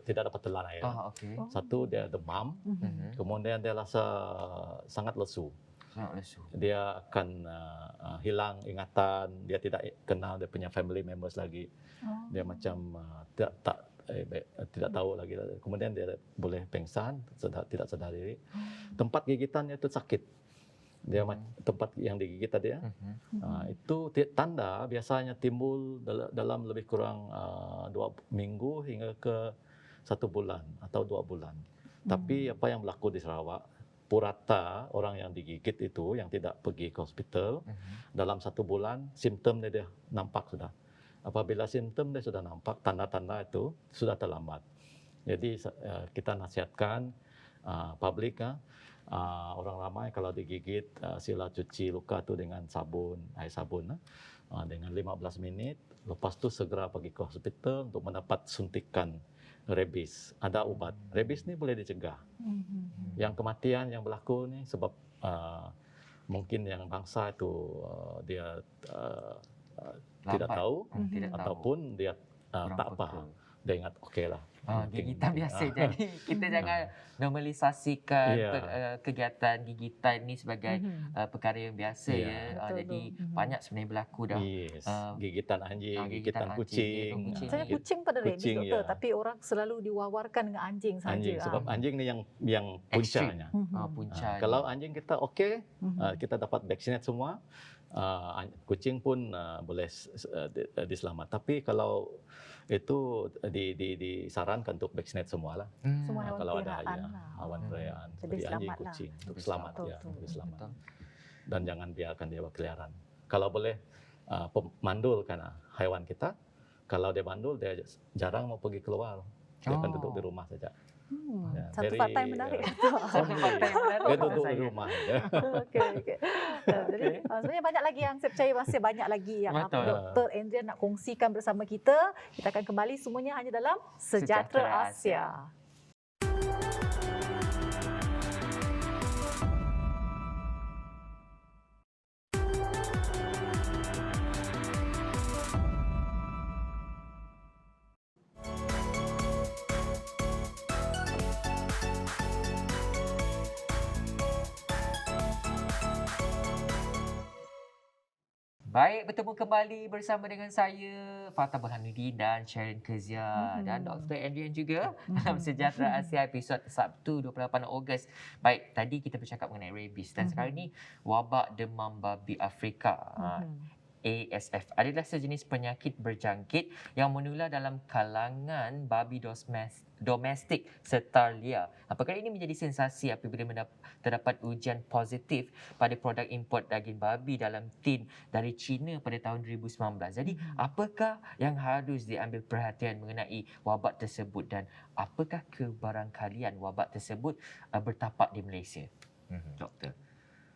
tidak dapat telan air.
Okey.
Satu, dia demam.
Mhm.
Kemudian dia rasa sangat lesu.
Sangat lesu.
Dia akan hilang ingatan. Dia tidak kenal dia punya family members lagi.
Oh.
Dia macam tidak tahu lagi. Kemudian dia boleh pingsan, tidak sedar diri. Tempat gigitannya itu sakit. Dia tempat yang digigit tadi ya. Itu tanda biasanya timbul dalam lebih kurang 2 minggu hingga ke 1 bulan atau 2 bulan. Tapi apa yang berlaku di Sarawak, purata orang yang digigit itu yang tidak pergi ke hospital, dalam 1 bulan simptom dia nampak sudah. Apabila simptom dia sudah nampak, tanda-tanda itu sudah terlambat. Jadi kita nasihatkan publik, orang ramai kalau digigit sila cuci luka tu dengan air sabun dengan 15 minit. Lepas tu segera pergi ke hospital untuk mendapat suntikan rabies. Ada ubat. Rabies ni boleh dicegah. Yang kematian yang berlaku ni sebab mungkin yang bangsa itu dia tidak tahu ataupun dia tak apa. Dia ingat okeylah.
Gigitan biasa. Jadi kita jangan normalisasikan kegiatan gigitan ni sebagai perkara yang biasa ya. Jadi banyak sebenarnya berlaku dah.
Yes. Gigitan anjing, gigitan kucing.
Saya kucing pada rabies doktor, tapi orang selalu diwawarkan dengan anjing saja.
Anjing sebab anjing ni yang puncanya. Kalau anjing kita okey, kita dapat vaksinat semua. Kucing pun boleh diselamat. Tapi kalau itu disarankan untuk vaksinat semualah.
Semua hewan
kalau ada
peliharaan
hewan peliharaan
lebih
seperti anjing,
selamat lah.
kucing untuk selamat
Betul,
ya,
betul.
lebih selamat. Dan jangan biarkan dia berkeliaran. Kalau boleh mandulkan haiwan kita. Kalau dia mandul, dia jarang mau pergi keluar. Dia akan duduk di rumah saja.
Satu fakta yang menarik.
Dia duduk di rumah.
Okey. Jadi sebenarnya banyak lagi yang saya percaya masih banyak lagi yang Dr. Andrea nak kongsikan bersama kita. Kita akan kembali semuanya hanya dalam Sejahtera Asia.
Baik, bertemu kembali bersama dengan saya, Fatah Burhanuddin dan Sharon Kezia dan Dr. Andrian juga dalam Sejahtera Asia episod Sabtu 28 Ogos. Baik, tadi kita bercakap mengenai rabies dan sekarang ni wabak demam babi Afrika. ASF adalah sejenis penyakit berjangkit yang menular dalam kalangan babi domestik serta liar. Perkara ini menjadi sensasi apabila terdapat ujian positif pada produk import daging babi dalam tin dari China pada tahun 2019. Jadi, apakah yang harus diambil perhatian mengenai wabak tersebut dan apakah kebarangkalian wabak tersebut bertapak di Malaysia? Doktor.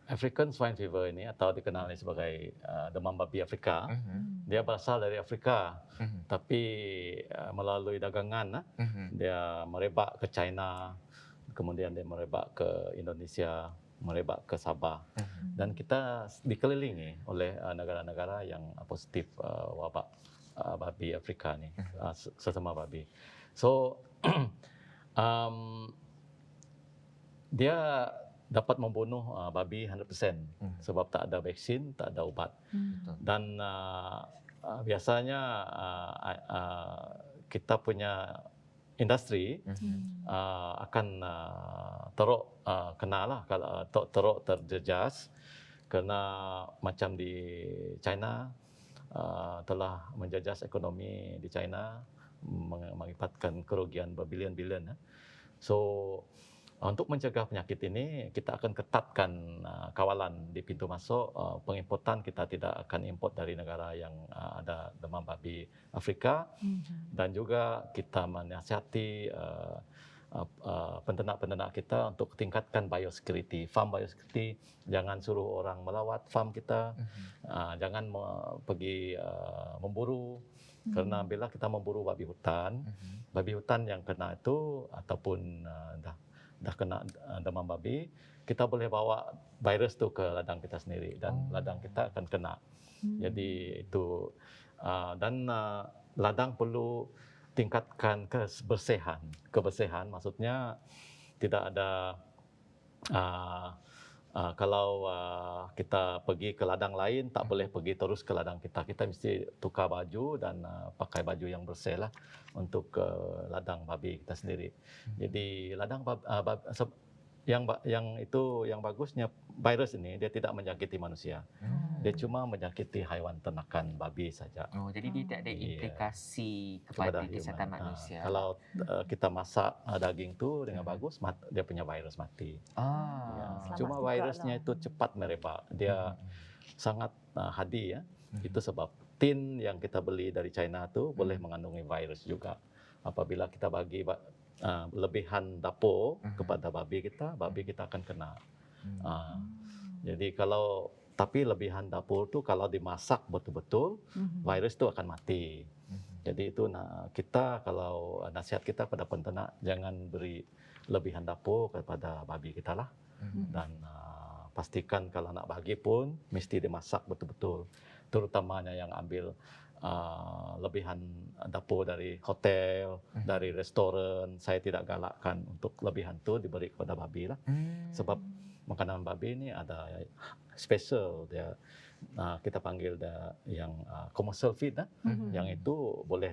African swine fever ini atau dikenal sebagai demam babi Afrika, dia berasal dari Afrika, tapi melalui dagangan dia merebak ke China, kemudian dia merebak ke Indonesia, merebak ke Sabah, dan kita dikelilingi oleh negara-negara yang positif wabak babi Afrika ni, sesama babi. So dia dapat membunuh babi 100% sebab tak ada vaksin, tak ada ubat. Dan biasanya kita punya industri akan teruk kenalah kalau teruk terjejas kerana macam di China telah menjejas ekonomi di China mengakibatkan kerugian berbilion-bilion. So untuk mencegah penyakit ini, kita akan ketatkan kawalan di pintu masuk. Pengimportan kita tidak akan import dari negara yang ada demam babi Afrika. Dan juga kita menasihati penternak-penternak kita untuk tingkatkan biosecurity. Farm biosecurity, jangan suruh orang melawat farm kita. Jangan pergi memburu. Kerana bila kita memburu babi hutan yang kena itu ataupun dah kena demam babi, kita boleh bawa virus tu ke ladang kita sendiri dan ladang kita akan kena. Jadi itu dan ladang perlu tingkatkan kebersihan maksudnya tidak ada kalau kita pergi ke ladang lain tak boleh pergi terus ke ladang kita mesti tukar baju dan pakai baju yang bersih lah untuk ke ladang babi kita sendiri. Jadi ladang yang itu yang bagusnya virus ini dia tidak menjangkiti manusia. Dia cuma menjangkiti haiwan ternakan babi saja.
Jadi dia tak ada implikasi kepada kesihatan manusia.
Kalau kita masak daging tu dengan bagus, dia punya virus mati. Cuma virusnya itu cepat merebak. Dia sangat hadi ya. Itu sebab tin yang kita beli dari China tu boleh mengandungi virus juga. Apabila kita bagi lebihan dapur kepada babi kita akan kena. Jadi tapi lebihan dapur tu kalau dimasak betul-betul, virus tu akan mati. Jadi itu kita kalau nasihat kita pada penternak jangan beri lebihan dapur kepada babi kita lah. Dan pastikan kalau nak bagi pun mesti dimasak betul-betul. Terutamanya yang ambil lebihan dapur dari hotel, dari restoran, saya tidak galakkan untuk lebihan tu diberi kepada babi lah. Sebab makanan babi ni ada special dia kita panggil dia yang commercial feed yang itu boleh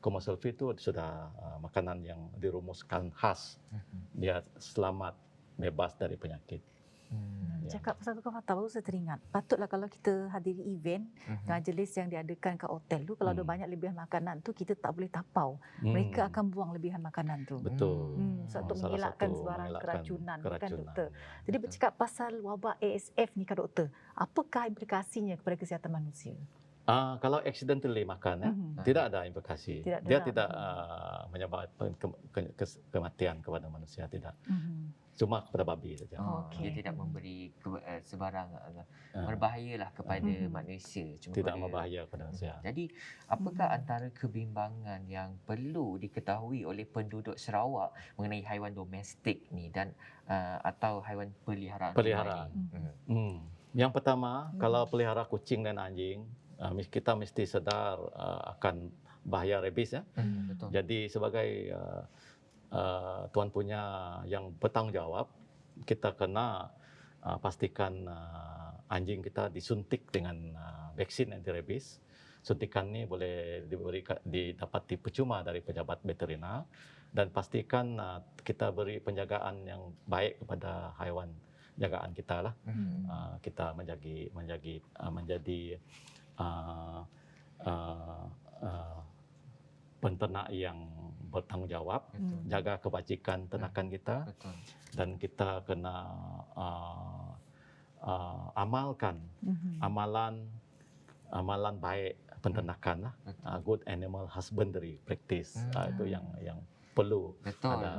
commercial feed tu sudah makanan yang dirumuskan khas. Dia selamat bebas dari penyakit.
Cakap pasal tukar mata baru saya teringat. Patutlah kalau kita hadiri event majlis yang diadakan kat hotel tu, kalau ada banyak lebihan makanan tu, kita tak boleh tapau. Mereka akan buang lebihan makanan tu.
Betul.
Untuk mengelakkan sebarang keracunan kan doktor. Jadi bercakap pasal wabak ASF ni kan doktor, apakah implikasinya kepada kesihatan manusia?
Kalau accidentally makan tidak ada implikasi. Dia tidak menyebabkan kematian kepada manusia, tidak. Cuma kepada babi saja.
Dia tidak memberi sebarang berbahayalah kepada manusia.
Tidak berbahaya kepada manusia.
Jadi apakah antara kebimbangan yang perlu diketahui oleh penduduk Sarawak mengenai haiwan domestik ni dan atau haiwan peliharaan?
Yang pertama, kalau pelihara kucing dan anjing, kita mesti sedar akan bahaya rabies ya.
Betul.
Jadi sebagai tuan punya yang bertanggungjawab, kita kena pastikan anjing kita disuntik dengan vaksin anti rabies. Suntikan ni boleh didapati percuma dari pejabat veterina dan pastikan kita beri penjagaan yang baik kepada haiwan jagaan kita lah. Kita menjadi penternak yang bertanggungjawab, jaga kebajikan ternakan kita. Dan kita kena amalkan amalan baik penternakan lah. Good animal husbandry practice. Itu yang perlu.
Betul.
Ada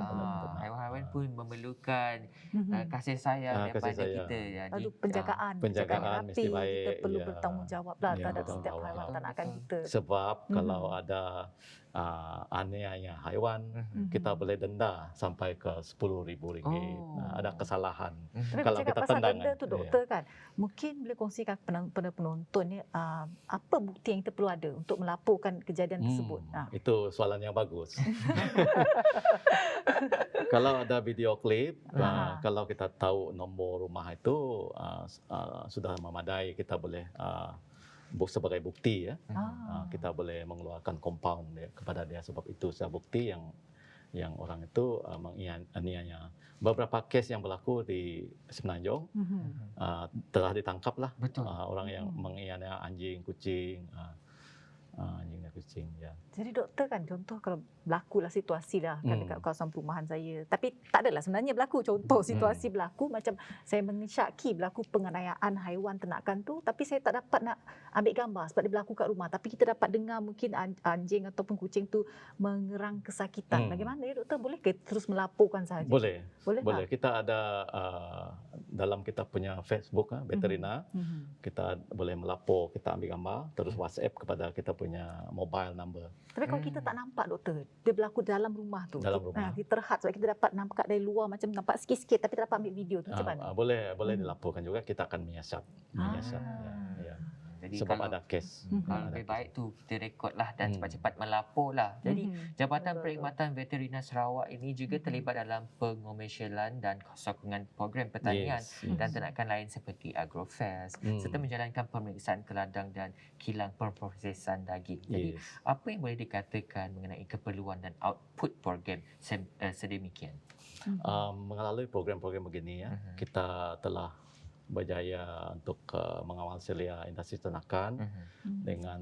Haiwan-haiwan pun memerlukan kasih sayang daripada kita.
Lalu penjagaan
mesti
rapi,
baik.
kita perlu bertanggungjawab lah terhadap setiap haiwan ternakan kita.
Sebab kalau ada aniaya haiwan, kita boleh denda sampai ke RM10,000.
Oh.
Ada kesalahan.
Tapi
Kalau
bercakap
kita
pasal
tendang
benda
kan,
tu
ya.
doktor kan, mungkin boleh kongsikan kepada penonton ni apa bukti yang kita perlu ada untuk melaporkan kejadian tersebut.
Itu soalan yang bagus. Kalau ada video klip, kalau kita tahu nombor rumah itu sudah memadai, kita boleh sebagai bukti ya. Kita boleh mengeluarkan compound kepada dia, sebab itu bukti yang orang itu menganiaya. Beberapa kes yang berlaku di Semenanjung telah ditangkap lah.
Betul.
Orang yang menganiaya anjing, kucing, anjing dan kucing. Ya.
Jadi doktor kan, contoh kalau berlakulah situasi lah kan dekat kawasan perumahan saya. Tapi tak adalah sebenarnya berlaku. Contoh situasi berlaku macam saya mensyaki berlaku penganiayaan haiwan ternakan tu, tapi saya tak dapat nak ambil gambar sebab dia berlaku kat rumah. Tapi kita dapat dengar mungkin anjing ataupun kucing tu mengerang kesakitan. Bagaimana ya doktor? Boleh ke terus melaporkan sahaja?
Boleh.
Boleh.
Boleh. Kita ada dalam kita punya Facebook veterina, kita boleh melapor, kita ambil gambar, terus WhatsApp kepada kita punya mobile number.
Tapi kalau kita tak nampak doktor, dia berlaku dalam rumah tu.
Dalam rumah.
Kita terhad sebab kita dapat nampak dari luar macam nampak sikit-sikit tapi dapat ambil video tu macam mana?
Boleh dilaporkan juga, kita akan menyiasat. Ya.
Jadi
sebab
kalau
ada kes.
Kalau lebih baik tu kita rekodlah dan cepat-cepat melaporlah. Jadi Jabatan Perkhidmatan Veterina Sarawak ini juga terlibat dalam pengomersialan dan sokongan program pertanian dan ternakan lain seperti Agrofest serta menjalankan pemeriksaan ke ladang dan kilang pemprosesan daging. Jadi apa yang boleh dikatakan mengenai keperluan dan output program sedemikian?
Melalui program-program begini ya, kita telah berjaya untuk mengawal selia industri ternakan dengan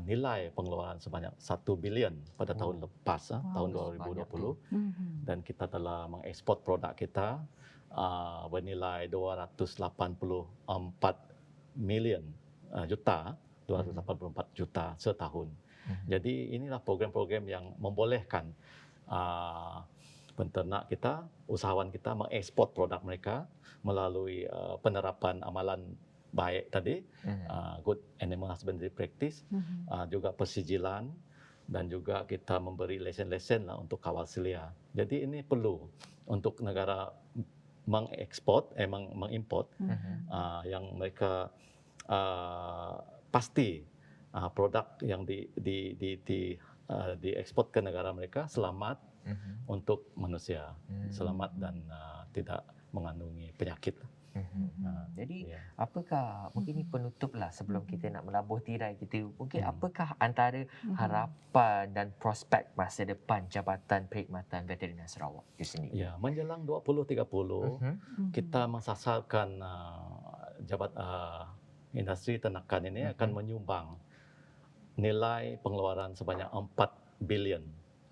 nilai pengeluaran sebanyak 1 bilion pada tahun lepas, tahun 2020. Dan kita telah mengekspor produk kita bernilai 284 juta setahun. Jadi inilah program-program yang membolehkan penternak kita, usahawan kita mengekspor produk mereka melalui penerapan amalan baik tadi, good animal husbandry practice, juga persijilan, dan juga kita memberi lesen-lesen lah untuk kawal selia. Jadi ini perlu untuk negara mengimport yang mereka pasti produk yang diekspor ke negara mereka selamat untuk manusia, selamat dan tidak mengandungi penyakit.
Jadi apakah, mungkin ini penutup lah sebelum kita nak melabuh tirai kita, mungkin apakah antara harapan dan prospek masa depan Jabatan Perkhidmatan Veterina Sarawak itu sendiri?
Ya, menjelang 2030 kita mensasarkan industri ternakan ini akan menyumbang nilai pengeluaran sebanyak 4 bilion.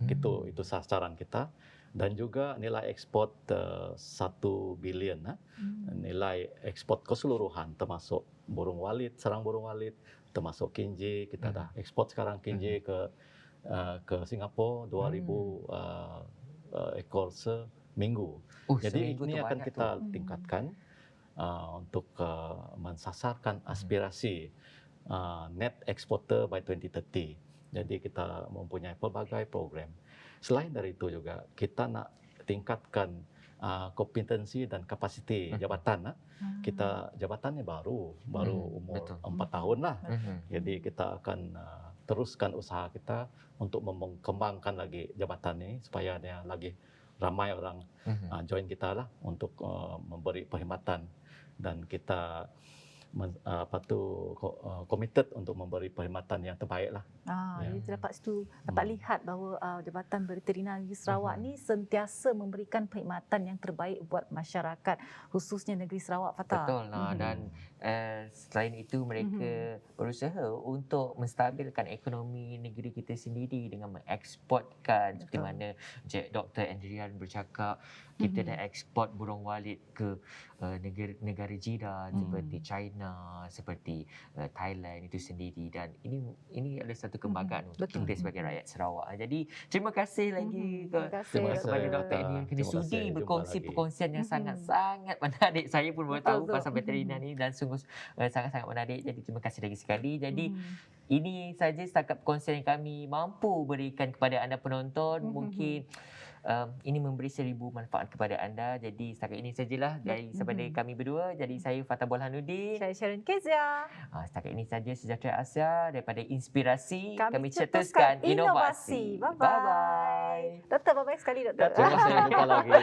Itu sasaran kita. Dan juga nilai ekspor 1 bilion. Nilai ekspor keseluruhan termasuk burung walit, sarang burung walit, termasuk kinji. Kita dah ekspor sekarang kinji ke Singapura 2,000 ekor seminggu. Jadi ini akan kita tingkatkan untuk mensasarkan aspirasi net exporter by 2030. Jadi kita mempunyai pelbagai program. Selain dari itu juga kita nak tingkatkan kompetensi dan kapasiti jabatan. Kita jabatannya baru umur 4 tahun lah. Jadi kita akan teruskan usaha kita untuk mengembangkan lagi jabatan ini supaya dia lagi ramai orang join kita lah untuk memberi perkhidmatan, dan kita committed untuk memberi perkhidmatan yang terbaik lah.
Jadi dapat lihat bahawa Jabatan Veterina Negeri Sarawak ni sentiasa memberikan perkhidmatan yang terbaik buat masyarakat, khususnya negeri Sarawak, Fatah.
Betul. Dan selain itu mereka berusaha untuk menstabilkan ekonomi negeri kita sendiri dengan mengeksportkan seperti mana Dr. Andrian bercakap, kita dah eksport burung walit ke negara jiran seperti China, seperti Thailand itu sendiri, dan ini adalah satu kebanggaan untuk
Betul.
kita sebagai rakyat Sarawak. Jadi terima kasih lagi
Terima kasih.
Terima kasih,
kepada
Dr.
Dr. Edi yang kena
Terima kasih.
sudi
Jumpa
berkongsi
lagi.
perkongsian yang
Mhm.
sangat-sangat menarik. Saya pun baru
Betul,
tahu
betul.
pasal veterina ni dan sungguh sangat-sangat menarik. Jadi terima kasih lagi sekali. Jadi
Mhm.
ini saja setakat perkongsian yang kami mampu berikan kepada anda penonton.
Mhm.
Mungkin ini memberi 1000 manfaat kepada anda. Jadi setakat ini sajalah dari daripada
Mhm.
kami berdua. Jadi saya Fatah Bolhanuddin.
Saya Sharon Kezia.
Setakat ini saja Sejahtera Asia daripada Inspirasi.
Kami
Cetuskan
cetuskan
Inovasi.
inovasi. Bye-bye.
Bye-bye.
Doktor, bye-bye sekali, Doktor.
Terima kasih. Jumpa lagi.